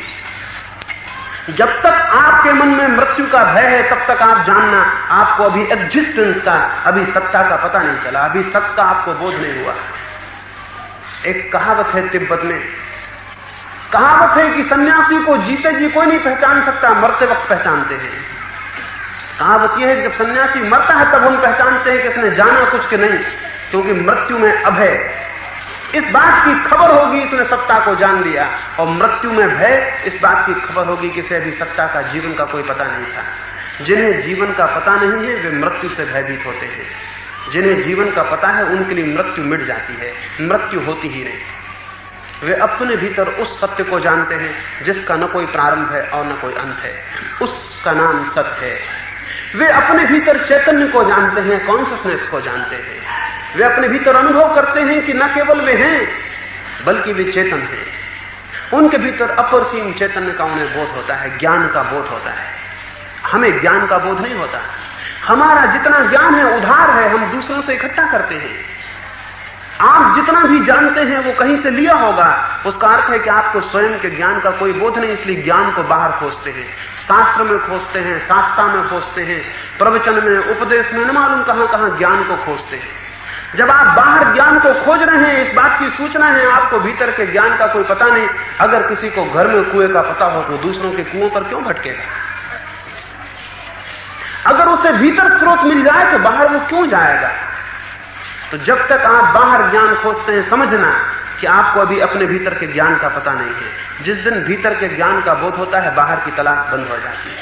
जब तक आपके मन में मृत्यु का भय है, तब तक आप जानना आपको अभी एग्जिस्टेंस का, अभी सत्ता का पता नहीं चला, अभी सत्ता आपको बोध नहीं हुआ। एक कहावत है तिब्बत में, कहावत है कि सन्यासी को जीते जी कोई नहीं पहचान सकता, मरते वक्त पहचानते हैं। कहावत यह है कि जब सन्यासी मरता है तब हम पहचानते हैं कि इसने जाना कुछ कि नहीं, क्योंकि मृत्यु में अभय, इस बात की खबर होगी इसने सत्ता को जान लिया, और मृत्यु में भय, इस बात की खबर होगी कि इसे अभी सत्ता का, जीवन का कोई पता नहीं था। जिन्हें जीवन का पता नहीं है वे मृत्यु से भयभीत होते हैं। जिन्हें जीवन का पता है उनके लिए मृत्यु मिट जाती है, मृत्यु होती ही नहीं। वे अपने भीतर उस सत्य को जानते हैं जिसका न कोई प्रारंभ है और न कोई अंत है, उसका नाम सत्य है। वे अपने भीतर चैतन्य को जानते हैं, कॉन्शियसनेस को जानते हैं। वे अपने भीतर अनुभव करते हैं कि न केवल वे हैं बल्कि वे चेतन हैं। उनके भीतर अपरिसीम चैतन्य का उन्हें बोध होता है, ज्ञान का बोध होता है। हमें ज्ञान का बोध नहीं होता। हमारा जितना ज्ञान है उधार है, हम दूसरों से इकट्ठा करते हैं। आप जितना भी जानते हैं वो कहीं से लिया होगा। उसका अर्थ है कि आपको स्वयं के ज्ञान का कोई बोध नहीं, इसलिए ज्ञान को बाहर खोजते हैं, शास्त्र में खोजते हैं, शास्त्रा में खोजते हैं, प्रवचन में, उपदेश में, न मालूम कहां कहां ज्ञान को खोजते हैं। जब आप बाहर ज्ञान को खोज रहे हैं, इस बात की सूचना है, आपको भीतर के ज्ञान का कोई पता नहीं। अगर किसी को घर में कुएं का पता हो तो दूसरों के कुओं पर क्यों भटकेगा? अगर उसे भीतर स्रोत मिल जाए तो बाहर वो क्यों जाएगा? तो जब तक आप बाहर ज्ञान खोजते हैं, समझना कि आपको अभी अपने भीतर के ज्ञान का पता नहीं है। जिस दिन भीतर के ज्ञान का बोध होता है, बाहर की तलाश बंद हो जाती है।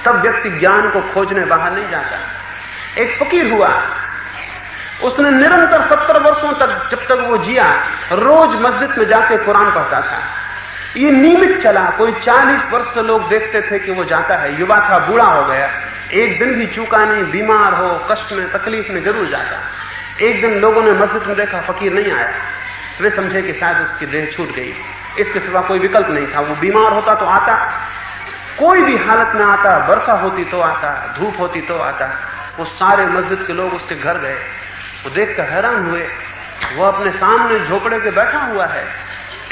तब व्यक्ति ज्ञान को खोजने बाहर नहीं जाता। एक फकीर हुआ, उसने निरंतर 70 वर्षों तक, जब तक वो जिया, रोज मस्जिद में जाके कुरान पढ़ता था। ये नियमित चला। कोई 40 वर्ष से लोग देखते थे कि वो जाता है। युवा था, बूढ़ा हो गया, एक दिन भी चूका नहीं। बीमार हो, कष्ट में, तकलीफ में जरूर जाता। एक दिन लोगों ने मस्जिद में देखा, फकीर नहीं आया। वे समझे कि शायद उसकी देह छूट गई, इसके सिवा कोई विकल्प नहीं था। वो बीमार होता तो आता, कोई भी हालत में आता, वर्षा होती तो आता, धूप होती तो आता। वो सारे मस्जिद के लोग उसके घर गए, वो देखकर हैरान हुए। वो अपने सामने झोपड़े के बैठा हुआ है,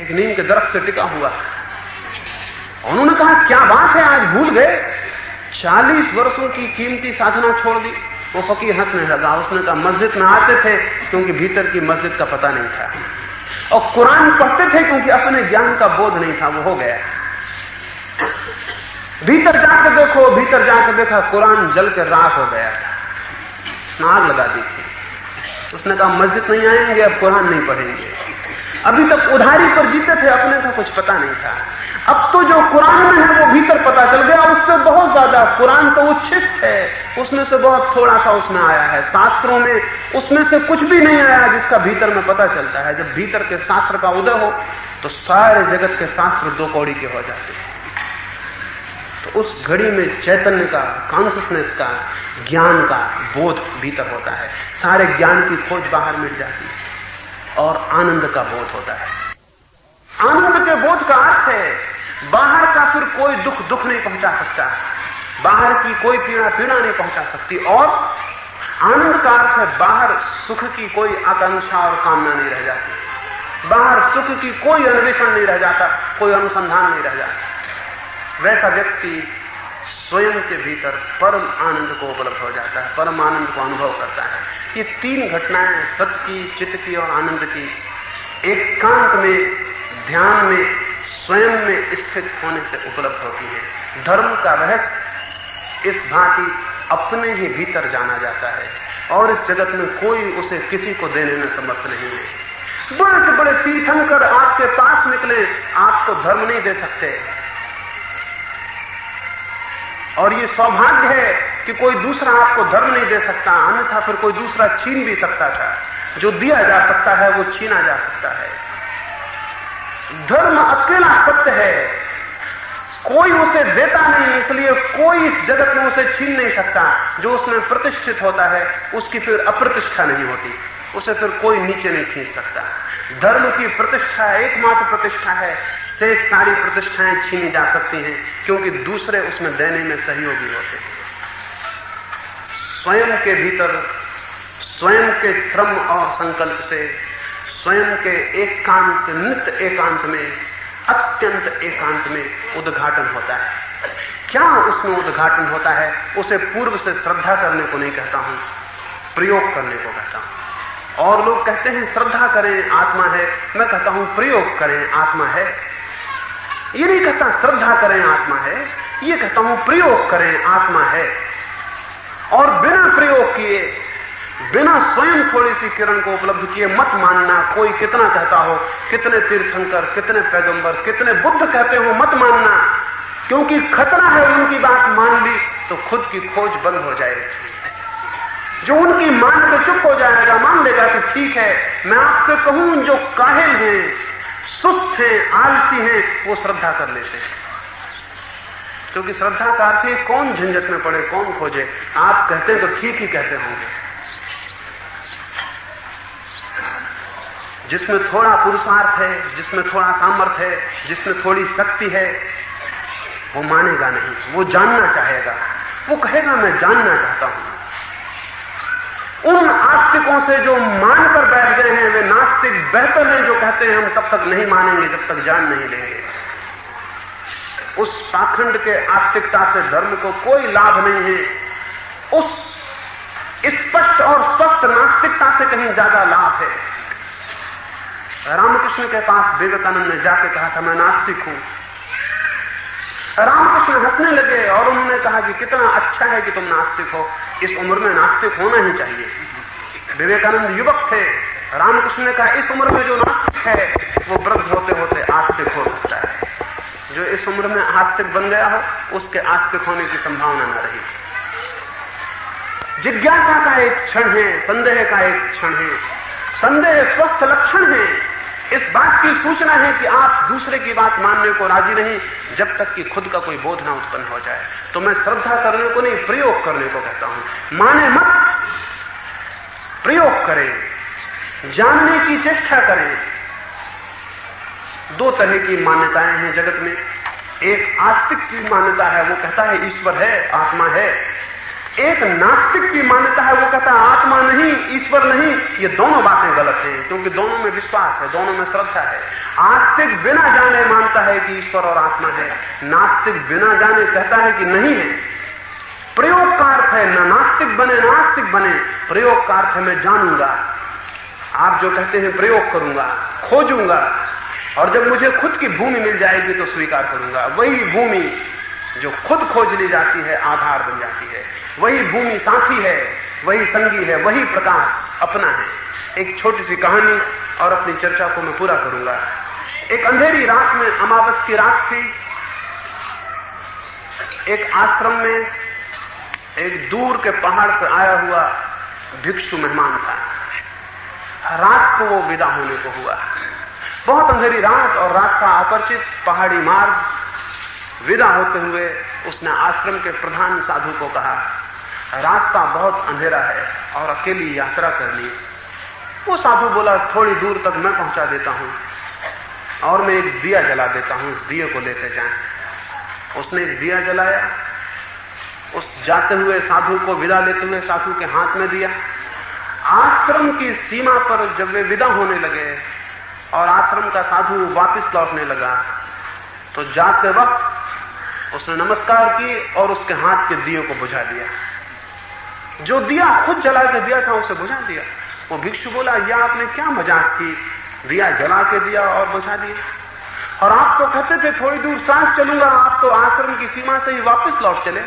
एक नीम के दरख्त से टिका हुआ। उन्होंने कहा, क्या बात है, आज भूल गए? 40 वर्षों की कीमती साधना छोड़ दी। वो फकीर हंसने लगा। उसने कहा, मस्जिद में आते थे क्योंकि भीतर की मस्जिद का पता नहीं था, और कुरान पढ़ते थे क्योंकि अपने ज्ञान का बोध नहीं था। वो हो गया। भीतर जाकर देखो, भीतर जाकर देखा, कुरान जल के राख हो गया, आग लगा दी थी। उसने कहा, मस्जिद नहीं आएंगे, अब कुरान नहीं पढ़ेंगे। अभी तक उधारी पर जीते थे, अपने का कुछ पता नहीं था। अब तो जो कुरान में है वो भीतर पता चल गया, उससे बहुत ज्यादा। कुरान तो उच्छिष्ट है, उसमें से बहुत थोड़ा सा उसमें आया है। शास्त्रों में उसमें से कुछ भी नहीं आया जिसका भीतर में पता चलता है। जब भीतर के शास्त्र का उदय हो तो सारे जगत के शास्त्र 2 कौड़ी के हो जाते हैं। तो उस घड़ी में चैतन्य का, कॉन्शियसनेस का, ज्ञान का बोध भीतर होता है। सारे ज्ञान की खोज बाहर मिल जाती है और आनंद का बोध होता है। आनंद के बोध का अर्थ है बाहर का फिर कोई दुख नहीं पहुंचा सकता, बाहर की कोई पीड़ा नहीं पहुंचा सकती। और आनंद का अर्थ है बाहर सुख की कोई आकांक्षा और कामना नहीं रह जाती, बाहर सुख की कोई अन्वेषण नहीं रह जाता, कोई अनुसंधान नहीं रह जाता। वैसा व्यक्ति स्वयं के भीतर परम आनंद को उपलब्ध हो जाता है, परम आनंद को अनुभव करता है। ये 3 घटनाएं, सत्य की, चित्त की और आनंद की, एकांत में, ध्यान में, स्वयं में स्थित होने से उपलब्ध होती है। धर्म का रहस्य इस भांति अपने ही भीतर जाना जाता है और इस जगत में कोई उसे किसी को देने में समर्थ नहीं है। बड़े से बड़े तीर्थंकर आपके पास निकले, आपको धर्म नहीं दे सकते। और ये सौभाग्य है कि कोई दूसरा आपको धर्म नहीं दे सकता, अन्यथा फिर कोई दूसरा छीन भी सकता था। जो दिया जा सकता है वो छीना जा सकता है। धर्म अकेला सत्य है, कोई उसे देता नहीं, इसलिए कोई इस जगत में उसे छीन नहीं सकता। जो उसमें प्रतिष्ठित होता है उसकी फिर अप्रतिष्ठा नहीं होती, उसे फिर कोई नीचे नहीं खींच सकता। धर्म की प्रतिष्ठा एकमात्र प्रतिष्ठा है, शेष सारी प्रतिष्ठाएं छीनी जा सकती हैं क्योंकि दूसरे उसमें देने में सहयोगी होते हैं। स्वयं के भीतर, स्वयं के श्रम और संकल्प से, स्वयं के एकांत, नित्य एकांत में, अत्यंत एकांत में उद्घाटन होता है। क्या उसमें उद्घाटन होता है? उसे पूर्व से श्रद्धा करने को नहीं कहता हूं, प्रयोग करने को कहता हूं। और लोग कहते हैं श्रद्धा करें आत्मा है, मैं कहता हूं प्रयोग करें आत्मा है। ये नहीं कहता श्रद्धा करें आत्मा है, ये कहता हूं प्रयोग करें आत्मा है। और बिना प्रयोग किए, बिना स्वयं थोड़ी सी किरण को उपलब्ध किए मत मानना। कोई कितना कहता हो, कितने तीर्थंकर, कितने पैगंबर, कितने बुद्ध कहते हो, मत मानना, क्योंकि खतरा है उनकी बात मान ली तो खुद की खोज बंद हो जाएगी। जो उनकी मान के चुप हो जाएगा, मान लेगा कि ठीक है। मैं आपसे कहूं, जो काहिल हैं, सुस्त हैं, आलसी हैं, वो श्रद्धा कर लेते हैं, क्योंकि श्रद्धा का अर्थ है कौन झंझट में पड़े, कौन खोजे। आप कहते हैं तो ठीक ही कहते होंगे। जिसमें थोड़ा पुरुषार्थ है, जिसमें थोड़ा सामर्थ्य है, जिसमें थोड़ी शक्ति है, वो मानेगा नहीं, वो जानना चाहेगा, वो कहेगा मैं जानना चाहता हूं। उन आस्तिकों से जो मानकर बैठ गए हैं, वे नास्तिक बेहतर हैं जो कहते हैं हम तब तक नहीं मानेंगे जब तक जान नहीं लेंगे। उस पाखंड के आस्तिकता से धर्म को कोई लाभ नहीं है, उस स्पष्ट और स्वस्थ नास्तिकता से कहीं ज्यादा लाभ है। रामकृष्ण के पास विवेकानंद ने जाके कहा था मैं नास्तिक हूं। रामकृष्ण हंसने लगे और उन्होंने कहा कि कितना अच्छा है कि तुम नास्तिक हो, इस उम्र में नास्तिक होना ही चाहिए। विवेकानंद युवक थे, रामकृष्ण ने कहा इस उम्र में जो नास्तिक है वो वृद्ध होते होते आस्तिक हो सकता है। जो इस उम्र में आस्तिक बन गया हो उसके आस्तिक होने की संभावना न रही। जिज्ञासा का एक क्षण है, संदेह का एक क्षण है। संदेह स्वस्थ लक्षण है, इस बात की सूचना है कि आप दूसरे की बात मानने को राजी नहीं जब तक कि खुद का कोई बोध ना उत्पन्न हो जाए। तो मैं श्रद्धा करने को नहीं, प्रयोग करने को कहता हूं। माने मत, प्रयोग करें, जानने की चेष्टा करें। दो तरह की मान्यताएं हैं जगत में। एक आस्तिक की मान्यता है, वो कहता है ईश्वर है, आत्मा है। एक नास्तिक की मान्यता है, वो कहता है आत्मा नहीं, ईश्वर नहीं। ये दोनों बातें गलत हैं, क्योंकि दोनों में विश्वास है, दोनों में श्रद्धा है। आस्तिक बिना जाने मानता है कि ईश्वर और आत्मा है, नास्तिक बिना जाने कहता है कि नहीं है। प्रयोग का अर्थ है न नास्तिक बने न आस्तिक बने, प्रयोग का अर्थ है मैं जानूंगा। आप जो कहते हैं प्रयोग करूंगा, खोजूंगा, और जब मुझे खुद की भूमि मिल जाएगी तो स्वीकार करूंगा। वही भूमि जो खुद खोज ली जाती है आधार बन जाती है, वही भूमि साथी है, वही संगी है, वही प्रकाश अपना है। एक छोटी सी कहानी और अपनी चर्चा को मैं पूरा करूंगा। एक अंधेरी रात में, अमावस की रात थी, एक आश्रम में एक दूर के पहाड़ से आया हुआ भिक्षु मेहमान था। रात को वो विदा होने को हुआ। बहुत अंधेरी रात और रास्ता अपरिचित, पहाड़ी मार्ग। विदा होते हुए उसने आश्रम के प्रधान साधु को कहा रास्ता बहुत अंधेरा है और अकेली यात्रा करनी। वो साधु बोला थोड़ी दूर तक मैं पहुंचा देता हूं और मैं एक दिया जला देता हूं, इस दिए को लेते जाएं। उसने एक दिया जलाया, उस जाते हुए साधु को विदा लेते हुए साधु के हाथ में दिया। आश्रम की सीमा पर जब वे विदा होने लगे और आश्रम का साधु वापस लौटने लगा तो जाते वक्त उसने नमस्कार की और उसके हाथ के दिए को बुझा दिया। जो दिया खुद जला के दिया था उसे बुझा दिया। वो भिक्षु बोला यह आपने क्या मजाक की, दिया जला के दिया और बुझा दिया, और आप तो कहते थे थोड़ी दूर सांस चलूंगा, आप तो आश्रम की सीमा से ही वापस लौट चले।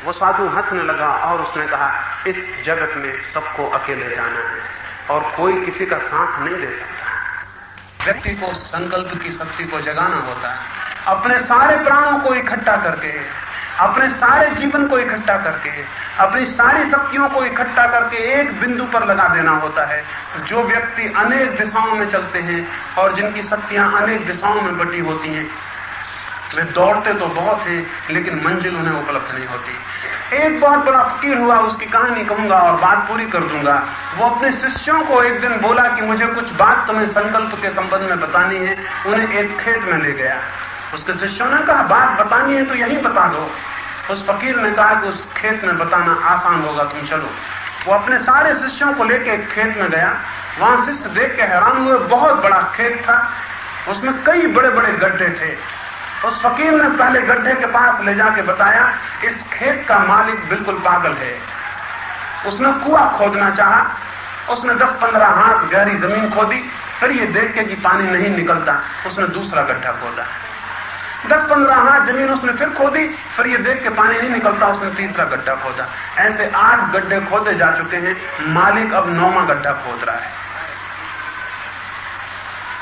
वो साधु हंसने लगा और उसने कहा इस जगत में सबको अकेले जाना है और कोई किसी का साथ नहीं दे सकता। व्यक्ति को संकल्प की शक्ति को जगाना होता है, अपने सारे प्राणों को इकट्ठा करके, अपने सारे जीवन को इकट्ठा करके, अपनी सारी शक्तियों को इकट्ठा करके एक बिंदु पर लगा देना होता है। जो व्यक्ति अनेक दिशाओं में चलते हैं और जिनकी शक्तियां अनेक दिशाओं में बटी होती हैं, वे दौड़ते तो बहुत हैं लेकिन मंजिल उन्हें उपलब्ध नहीं होती। एक बहुत बड़ा फकीर हुआ, उसकी कहानी कहूंगा और बात पूरी कर दूंगा। वो अपने शिष्यों को एक दिन बोला कि मुझे कुछ बात तुम्हें संकल्प के संबंध में बतानी है। उन्हें एक खेत में ले गया। उसके शिष्यों ने कहा बात बतानी है तो यही बता दो। उस फकीर ने कहा कि उस खेत में बताना आसान होगा, तुम चलो। वो अपने सारे शिष्यों को लेकर एक खेत में गया। वहां शिष्य देख के हैरान हुए, बहुत बड़ा खेत था, उसमें कई बड़े बड़े गड्ढे थे। उस फकीर ने पहले गड्ढे के पास ले जाके बताया इस खेत का मालिक बिल्कुल पागल है। उसने कुआं खोदना चाहा, उसने 10-15 हाथ गहरी जमीन खोदी, फिर ये देख के कि पानी नहीं निकलता उसने दूसरा गड्ढा खोदा। 10-15 हाथ जमीन उसने फिर खोदी, फिर ये देख के पानी नहीं निकलता उसने तीसरा गड्ढा खोदा। ऐसे 8 गड्ढे खोदे जा चुके हैं, मालिक अब 9वां गड्ढा खोद रहा है।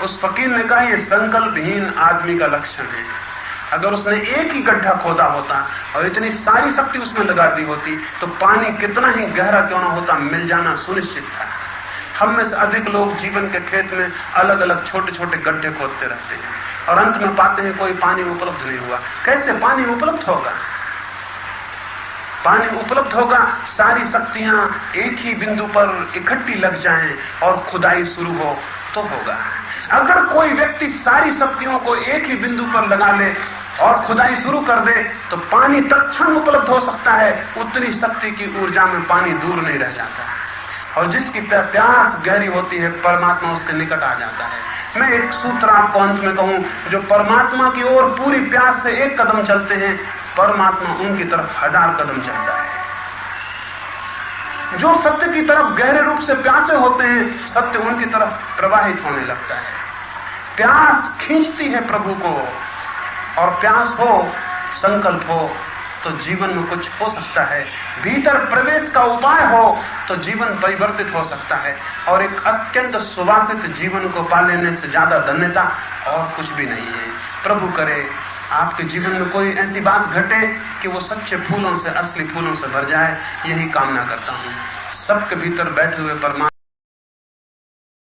उस फकीर ने कहा यह संकल्पहीन आदमी का लक्षण है। अगर उसने एक ही गड्ढा खोदा होता और इतनी सारी शक्ति उसमें लगा दी होती तो पानी कितना ही गहरा क्यों ना होता, मिल जाना सुनिश्चित था। हम में से अधिक लोग जीवन के खेत में अलग अलग छोटे छोटे गड्ढे खोदते रहते हैं और अंत में पाते हैं कोई पानी उपलब्ध नहीं हुआ। कैसे पानी उपलब्ध होगा? पानी उपलब्ध होगा सारी शक्तियां एक ही बिंदु पर इकट्ठी लग जाएं और खुदाई शुरू हो तो होगा। अगर कोई व्यक्ति सारी शक्तियों को एक ही बिंदु पर लगा ले और खुदाई शुरू कर दे तो पानी तत्क्षण उपलब्ध हो सकता है। उतनी शक्ति की ऊर्जा में पानी दूर नहीं रह जाता है। और जिसकी प्यास गहरी होती है, परमात्मा उसके निकट आ जाता है। मैं एक सूत्र आपको अंत में कहूं, जो परमात्मा की ओर पूरी प्यास से एक कदम चलते हैं, परमात्मा उनकी तरफ 1000 कदम चलता है। जो सत्य की तरफ गहरे रूप से प्यासे होते हैं, सत्य उनकी तरफ प्रवाहित होने लगता है। प्यास खींचती है प्रभु को, और प्यास हो, संकल्प हो तो जीवन में कुछ हो सकता है। भीतर प्रवेश का उपाय हो तो जीवन परिवर्तित हो सकता है। और एक अत्यंत सुवासित जीवन को पा लेने से ज्यादा धन्यता और कुछ भी नहीं है। प्रभु करे आपके जीवन में कोई ऐसी बात घटे कि वो सच्चे फूलों से, असली फूलों से भर जाए। यही कामना करता हूं। सबके भीतर बैठे हुए परमात्मा